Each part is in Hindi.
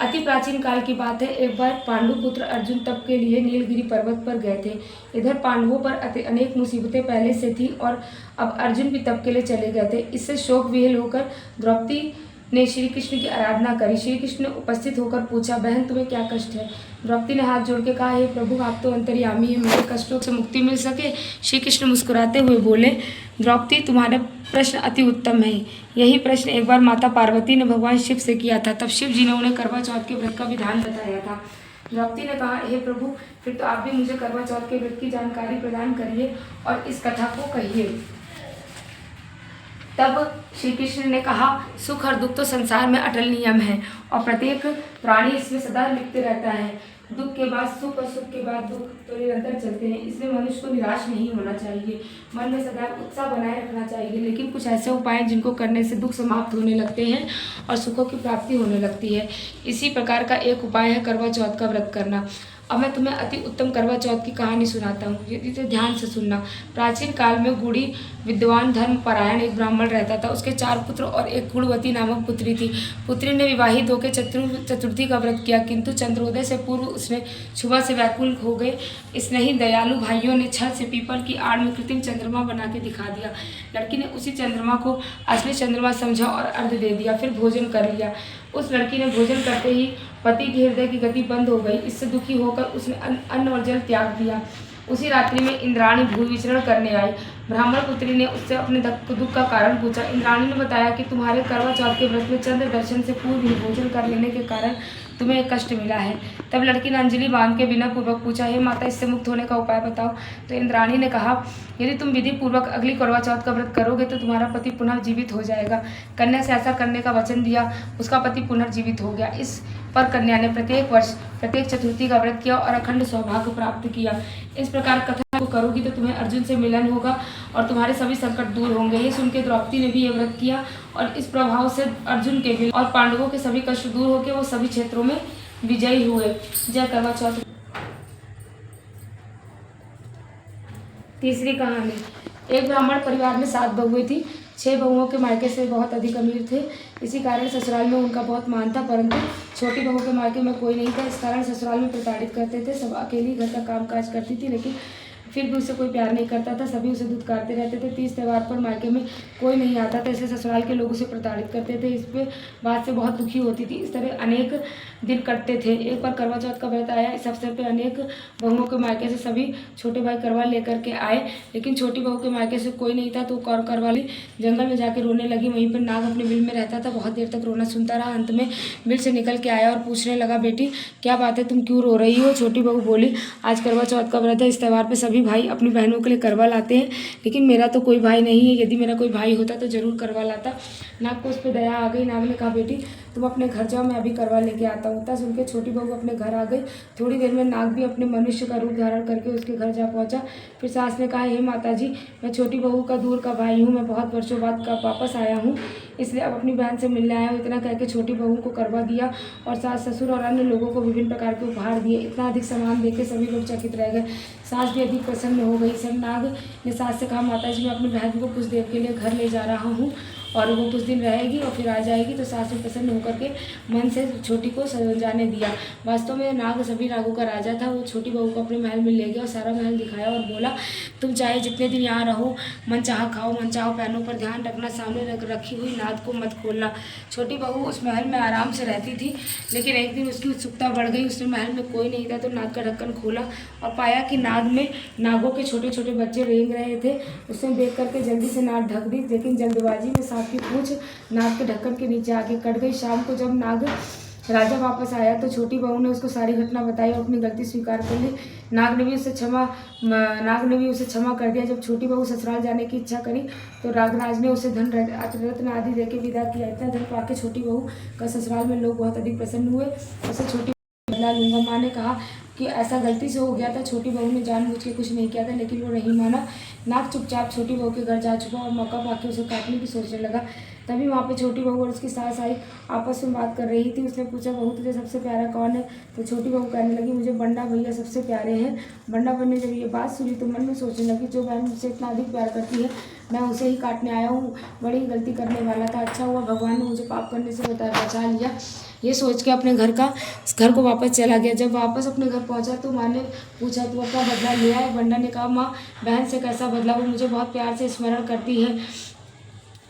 अति प्राचीन काल की बात है। एक बार पांडु पुत्र अर्जुन तप के लिए नीलगिरी पर्वत पर गए थे। इधर पांडवों पर अनेक मुसीबतें पहले से थी और अब अर्जुन भी तप के लिए चले गए थे। इससे शोक विह्वल होकर द्रौपदी ने श्री कृष्ण की आराधना करी। श्री कृष्ण ने उपस्थित होकर पूछा, बहन तुम्हें क्या कष्ट है? द्रौपदी ने हाथ जोड़ के कहा, हे प्रभु आप तो अंतर्यामी हैं, मेरे कष्टों से मुक्ति मिल सके। श्री कृष्ण मुस्कुराते हुए बोले, द्रौपदी तुम्हारा प्रश्न अति उत्तम है। यही प्रश्न एक बार माता पार्वती ने भगवान शिव से किया था। तब शिव जी ने उन्हें करवा चौथ के व्रत का विधान बताया था। द्रौपदी ने कहा, हे प्रभु फिर तो आप भी मुझे करवा चौथ के व्रत की जानकारी प्रदान करिए और इस कथा को कहिए। तब श्री कृष्ण ने कहा, सुख और दुख तो संसार में अटल नियम है और प्रत्येक प्राणी इसमें सदा लिप्त रहता है। दुख के बाद सुख और सुख के बाद दुख तो निरंतर चलते हैं, इसलिए मनुष्य को निराश नहीं होना चाहिए। मन में सदैव उत्साह बनाए रखना चाहिए। लेकिन कुछ ऐसे उपाय हैं जिनको करने से दुख समाप्त होने लगते हैं और सुखों की प्राप्ति होने लगती है। इसी प्रकार का एक उपाय है करवा चौथ का व्रत करना। अब मैं तुम्हें अति उत्तम करवा चौथ की कहानी सुनाता हूँ, इसे ध्यान से सुनना। प्राचीन काल में गुड़ी विद्वान धर्मपरायण एक ब्राह्मण रहता था। उसके 4 पुत्र और एक गुणवती नामक पुत्री थी। पुत्री ने विवाहित होकर चतुर्थी का व्रत किया, किंतु चंद्रोदय से पूर्व उसने सुबह से व्याकुल हो गए। स्नेही दयालु भाइयों ने छत से पीपल की आड़ में कृत्रिम चंद्रमा बना के दिखा दिया। लड़की ने उसी चंद्रमा को असली चंद्रमा समझा और अर्घ्य दे दिया, फिर भोजन कर लिया। उस लड़की ने भोजन करते ही पति के हृदय की गति बंद हो गई। इससे दुखी होकर उसने अन्न और जल त्याग दिया। उसी रात्रि में इंद्राणी भू विचरण करने आई। ब्राह्मण पुत्री ने उससे अपने दुख का कारण पूछा। इंद्राणी ने बताया कि तुम्हारे करवा चौथ के व्रत में चंद्र दर्शन से पूर्व ही भोजन कर लेने के कारण तुम्हें कष्ट मिला है। तब लड़की ने अंजलि बांध के विनय पूर्वक पूछा, हे माता इससे मुक्त होने का उपाय बताओ। तो इंद्राणी ने कहा, यदि तुम विधि पूर्वक अगली करवा चौथ का व्रत करोगे तो तुम्हारा पति पुनर्जीवित हो जाएगा। कन्या से ऐसा करने का वचन दिया, उसका पति पुनर्जीवित हो गया। इस पर कन्या ने प्रत्येक वर्ष प्रत्येक चतुर्थी का व्रत किया और अखंड सौभाग्य प्राप्त किया। इस प्रकार कथा को करोगी तो तुम्हें अर्जुन से मिलन होगा और तुम्हारे सभी संकट दूर होंगे। ये सुनकर द्रौपदी ने भी ये व्रत किया और इस प्रभाव से अर्जुन के भी और पांडवों के सभी कष्ट दूर होकर वो सभी क्षेत्रों में विजयी हुए। जय करवा चौथ। तीसरी कहानी। एक ब्राह्मण परिवार में 7 बहुएं थी। 6 बहुओं के मायके से बहुत अधिक अमीर थे। इसी कारण ससुराल में उनका बहुत मान था, परंतु छोटी बहू के मायके में कोई नहीं था। इस कारण ससुराल में प्रताड़ित करते थे। सब अकेली घर का काम काज करती थी, लेकिन फिर भी उसे कोई प्यार नहीं करता था। सभी उसे धुतकारते रहते थे। 30 त्यौहार पर मायके में कोई नहीं आता था, इसलिए ससुराल के लोग उसे प्रताड़ित करते थे। इस पे बात से बहुत दुखी होती थी। इस तरह अनेक दिन कटते थे। एक बार करवा चौथ का व्रत आया। इस अवसर पर अनेक बहुओं के मायके से सभी छोटे भाई करवा लेकर के आए, लेकिन छोटी बहू के मायके से कोई नहीं था। तो करवाली जंगल में जाके रोने लगी। वहीं पर नाग अपने बिल में रहता था। बहुत देर तक रोना सुनता रहा। अंत में बिल से निकल के आया और पूछने लगा, बेटी क्या बात है, तुम क्यों रो रही हो? छोटी बहू बोली, आज करवा चौथ का व्रत है। इस त्यौहार पर सभी भाई अपनी बहनों के लिए करवा लाते हैं, लेकिन मेरा तो कोई भाई नहीं है। यदि मेरा कोई भाई होता तो जरूर करवा लाता। नाग को उस पर दया आ गई। नाग ने कहा, बेटी तुम अपने घर जाओ, मैं अभी करवा लेके आता हूँ। तब सुनकर छोटी बहू अपने घर आ गई। थोड़ी देर में नाग भी अपने मनुष्य का रूप धारण करके उसके घर जा पहुँचा। फिर सास ने कहा, हे माता जी, मैं छोटी बहू का दूर का भाई हूँ। मैं बहुत वर्षों बाद वापस आया हूँ, इसलिए अब अपनी बहन से मिलने आया हूँ। इतना कहकर छोटी बहू को करवा दिया और सास ससुर और अन्य लोगों को विभिन्न प्रकार के उपहार दिए। इतना अधिक सामान देकर सभी लोग चकित रह गए। सास भी अधिक प्रसन्न हो गई। सब नाग ने सास से कहा, माता जी मैं अपनी बहन को कुछ देर के लिए घर ले जा रहा हूँ और वो कुछ दिन रहेगी और फिर आ जाएगी। तो सास ने प्रसन्न होकर के मन से छोटी को जाने दिया। वास्तव में नाग सभी नागों का राजा था। वो छोटी बहू को अपने महल में ले गया और सारा महल दिखाया और बोला, तुम चाहे जितने दिन यहाँ रहो, मन चाह खाओ, मन चाहो पहनो, पर ध्यान रखना सामने रखी हुई नाद को मत खोलना। छोटी बहू उस महल में आराम से रहती थी, लेकिन एक दिन उसकी उत्सुकता बढ़ गई। उसने महल में कोई नहीं था तो नाग का ढक्कन खोला और पाया कि नाग में नागों के छोटे छोटे बच्चे रेंग रहे थे। उसने देख करके जल्दी से नाग ढक दी, लेकिन जल्दबाजी में सांप की पूंछ नाग के ढक्कन के नीचे आके कट गई। शाम को जब नाग राजा वापस आया तो छोटी बहू ने उसको सारी घटना बताई और अपनी गलती स्वीकार कर ली। नाग ने भी उसे क्षमा कर दिया। जब छोटी बहू ससुराल जाने की इच्छा करी तो नागराज ने उसे धन रत्न आदि देके विदा किया। इतना धन पाके छोटी बहू का ससुराल में लोग बहुत अधिक प्रसन्न हुए। उसे छोटी बदला लूंगा। माँ ने कहा कि ऐसा गलती से हो गया था, छोटी बहू ने जानबूझ के कुछ नहीं किया था, लेकिन वो नहीं माना। नाग चुपचाप छोटी बहू के घर जा चुका और मौका पाके उसे काटने की सोचने लगा। तभी वहाँ पे छोटी बहू और उसकी सास आई, आपस में बात कर रही थी। उसने पूछा, बहू तुझे सबसे प्यारा कौन है? तो छोटी बहू कहने लगी, मुझे बंडा भैया सबसे प्यारे हैं। बंडा भैया ने जब ये बात सुनी तो मन में सोचने लगी, जो बहन मुझसे इतना अधिक प्यार करती है मैं उसे ही काटने आया हूँ, बड़ी गलती करने वाला था। अच्छा हुआ भगवान ने मुझे पाप करने से बचा लिया। ये सोच के अपने घर को वापस चला गया। जब वापस अपने घर पहुंचा तो माँ ने पूछा तू अपना बदला लिया है? बंडा ने कहा माँ बहन से कैसा बदला, वो मुझे बहुत प्यार से स्मरण करती है।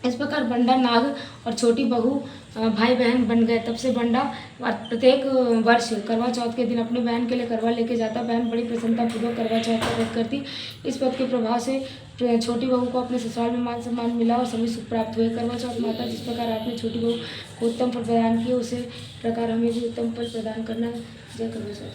इस प्रकार बंडा, नाग और छोटी बहू भाई बहन बन गए। तब से बंडा प्रत्येक वर्ष करवा चौथ के दिन अपने बहन के लिए करवा लेके जाता। बहन बड़ी प्रसन्नतापूर्वक करवा चौथ का व्रत करती। इस व्रत के प्रभाव से छोटी बहू को अपने ससुराल में मान सम्मान मिला और सभी सुख प्राप्त हुए। करवा चौथ माता जिस प्रकार आपने छोटी बहू को उत्तम फल प्रदान किया, उसी प्रकार हमें भी उत्तम फल प्रदान करना। जय करवा चौथ।